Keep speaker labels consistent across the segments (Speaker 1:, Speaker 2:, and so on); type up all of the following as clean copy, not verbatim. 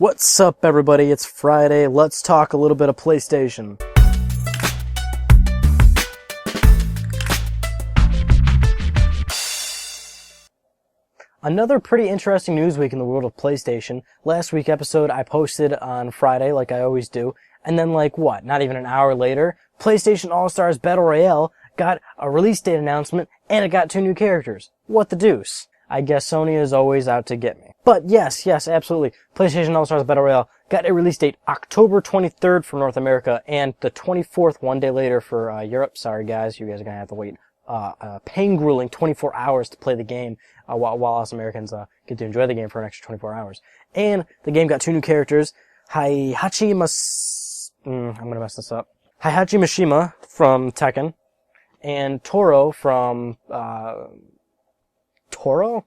Speaker 1: What's up, everybody? It's Friday. Let's talk a little bit of PlayStation. Another pretty interesting news week in the world of PlayStation. Last week's episode I posted on Friday, like I always do, and then not even an hour later, PlayStation AllStars Battle Royale got a release date announcement, and it got 2 new characters. What the deuce? I guess Sony is always out to get me. But yes, absolutely. PlayStation All-Stars Battle Royale got a release date October 23rd for North America and the 24th, one day later for Europe. Sorry guys, you guys are going to have to wait pain-grueling 24 hours to play the game while us Americans get to enjoy the game for an extra 24 hours. And the game got 2 new characters. I'm going to mess this up. Heihachi Mishima from Tekken and Toro from Toro?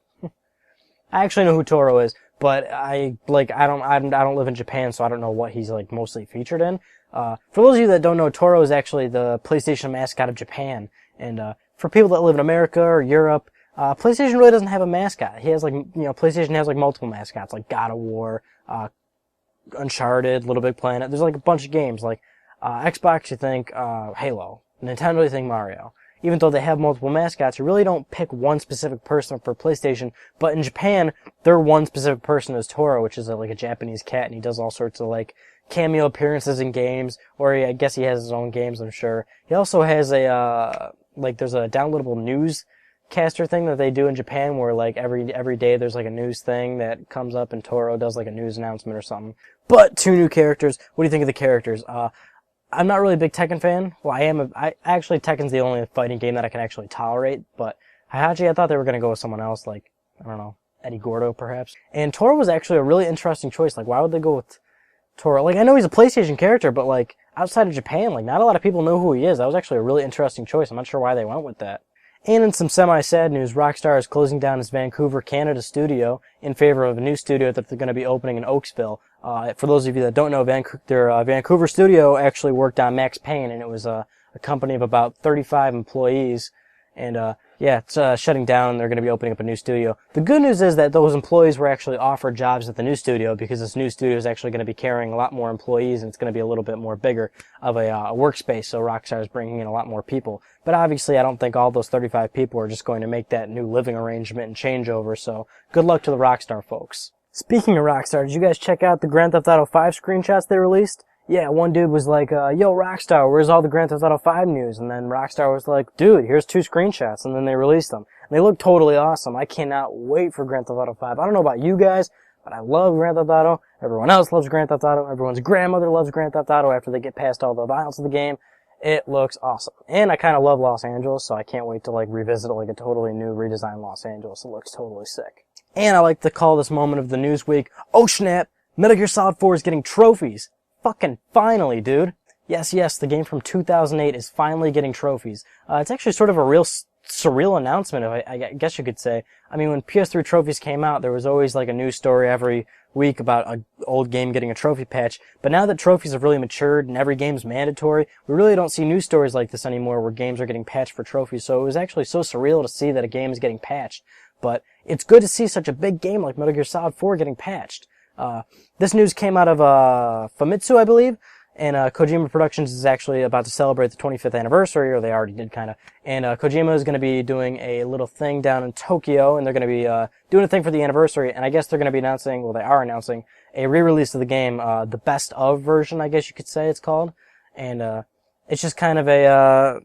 Speaker 1: I actually know who Toro is, but I don't live in Japan, so I don't know what he's mostly featured in. For those of you that don't know, Toro is actually the PlayStation mascot of Japan, and for people that live in America or Europe, PlayStation really doesn't have a mascot. He has PlayStation has multiple mascots, like God of War, Uncharted, Little Big Planet. There's a bunch of games. Xbox, you think Halo. Nintendo, you think Mario. Even though they have multiple mascots, you really don't pick one specific person for PlayStation. But in Japan, their one specific person is Toro, which is a Japanese cat, and he does all sorts of cameo appearances in games, or I guess he has his own games, I'm sure. He also has there's a downloadable newscaster thing that they do in Japan, where every day there's a news thing that comes up, and Toro does a news announcement or something. But 2 new characters. What do you think of the characters? I'm not really a big Tekken fan. Well, actually, Tekken's the only fighting game that I can actually tolerate, but Heihachi, I thought they were going to go with someone else, I don't know, Eddie Gordo, perhaps. And Toro was actually a really interesting choice. Why would they go with Toro? I know he's a PlayStation character, but, outside of Japan, not a lot of people know who he is. That was actually a really interesting choice. I'm not sure why they went with that. And in some semi-sad news, Rockstar is closing down its Vancouver, Canada studio in favor of a new studio that they're going to be opening in Oakville. For those of you that don't know, their Vancouver studio actually worked on Max Payne, and it was a company of about 35 employees. And it's shutting down, and they're going to be opening up a new studio. The good news is that those employees were actually offered jobs at the new studio, because this new studio is actually going to be carrying a lot more employees, and it's going to be a little bit more bigger of a workspace, so Rockstar is bringing in a lot more people. But obviously, I don't think all those 35 people are just going to make that new living arrangement and changeover, so good luck to the Rockstar folks. Speaking of Rockstar, did you guys check out the Grand Theft Auto 5 screenshots they released? Yeah, one dude was like, yo, Rockstar, where's all the Grand Theft Auto 5 news? And then Rockstar was like, dude, here's 2 screenshots. And then they released them. And they look totally awesome. I cannot wait for Grand Theft Auto 5. I don't know about you guys, but I love Grand Theft Auto. Everyone else loves Grand Theft Auto. Everyone's grandmother loves Grand Theft Auto after they get past all the violence of the game. It looks awesome. And I kind of love Los Angeles, so I can't wait to revisit a totally new redesigned Los Angeles. It looks totally sick. And I like to call this moment of the news week, oh snap, Metal Gear Solid 4 is getting trophies. Fucking finally, dude. Yes, the game from 2008 is finally getting trophies. It's actually sort of a real surreal announcement, I guess you could say. I mean, when PS3 trophies came out, there was always a news story every week about an old game getting a trophy patch. But now that trophies have really matured and every game's mandatory, we really don't see news stories like this anymore where games are getting patched for trophies. So it was actually so surreal to see that a game is getting patched. But it's good to see such a big game like Metal Gear Solid 4 getting patched. This news came out of Famitsu, I believe, and Kojima Productions is actually about to celebrate the 25th anniversary, or they already did kind of, and Kojima is going to be doing a little thing down in Tokyo, and they're going to be doing a thing for the anniversary, and I guess they're going to be announcing, well, they are announcing, a re-release of the game, the best of version, I guess you could say it's called, and it's just kind of I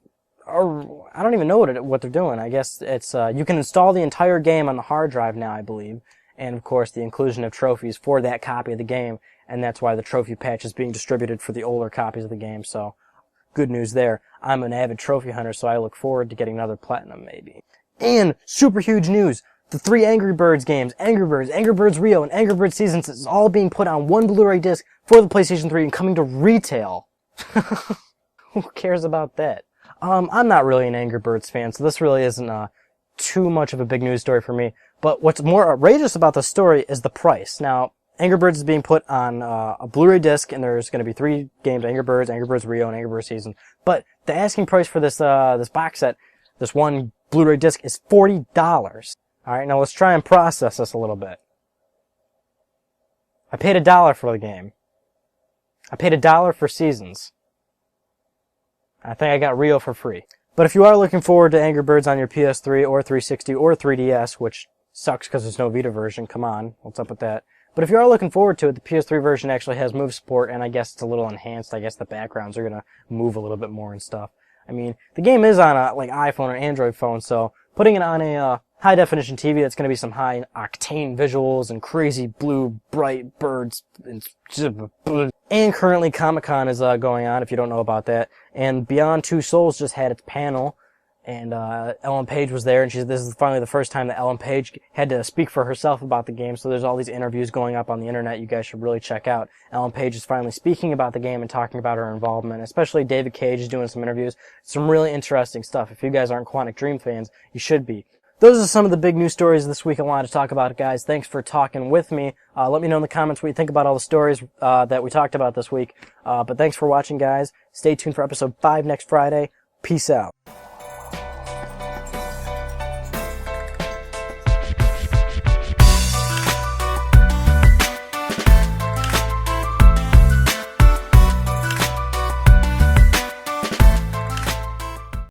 Speaker 1: don't even know what they're doing. I guess it's you can install the entire game on the hard drive now, I believe. And, of course, the inclusion of trophies for that copy of the game, and that's why the trophy patch is being distributed for the older copies of the game, so good news there. I'm an avid trophy hunter, so I look forward to getting another platinum, maybe. And, super huge news, the 3 Angry Birds games, Angry Birds Rio, and Angry Birds Seasons is all being put on one Blu-ray disc for the PlayStation 3 and coming to retail. Who cares about that? I'm not really an Angry Birds fan, so this really isn't too much of a big news story for me. But what's more outrageous about the story is the price. Now, Angry Birds is being put on a Blu-ray disc, and there's going to be 3 games, Angry Birds Rio, and Angry Birds Season. But the asking price for this box set, this one Blu-ray disc, is $40. Alright, now let's try and process this a little bit. I paid $1 for the game. I paid $1 for Seasons. I think I got Rio for free. But if you are looking forward to Angry Birds on your PS3 or 360 or 3DS, which sucks because there's no Vita version, come on, what's up with that? But if you are looking forward to it, the PS3 version actually has move support, and I guess it's a little enhanced. I guess the backgrounds are going to move a little bit more and stuff. I mean, the game is on a iPhone or Android phone, so putting it on a high-definition TV that's going to be some high-octane visuals and crazy blue, bright birds. And currently Comic-Con is going on, if you don't know about that. And Beyond Two Souls just had its panel, and Ellen Page was there, and this is finally the first time that Ellen Page had to speak for herself about the game, so there's all these interviews going up on the internet you guys should really check out. Ellen Page is finally speaking about the game and talking about her involvement, especially David Cage is doing some interviews. Some really interesting stuff. If you guys aren't Quantic Dream fans, you should be. Those are some of the big news stories this week I wanted to talk about, guys. Thanks for talking with me. Let me know in the comments what you think about all the stories that we talked about this week. But thanks for watching, guys. Stay tuned for episode 5 next Friday. Peace out.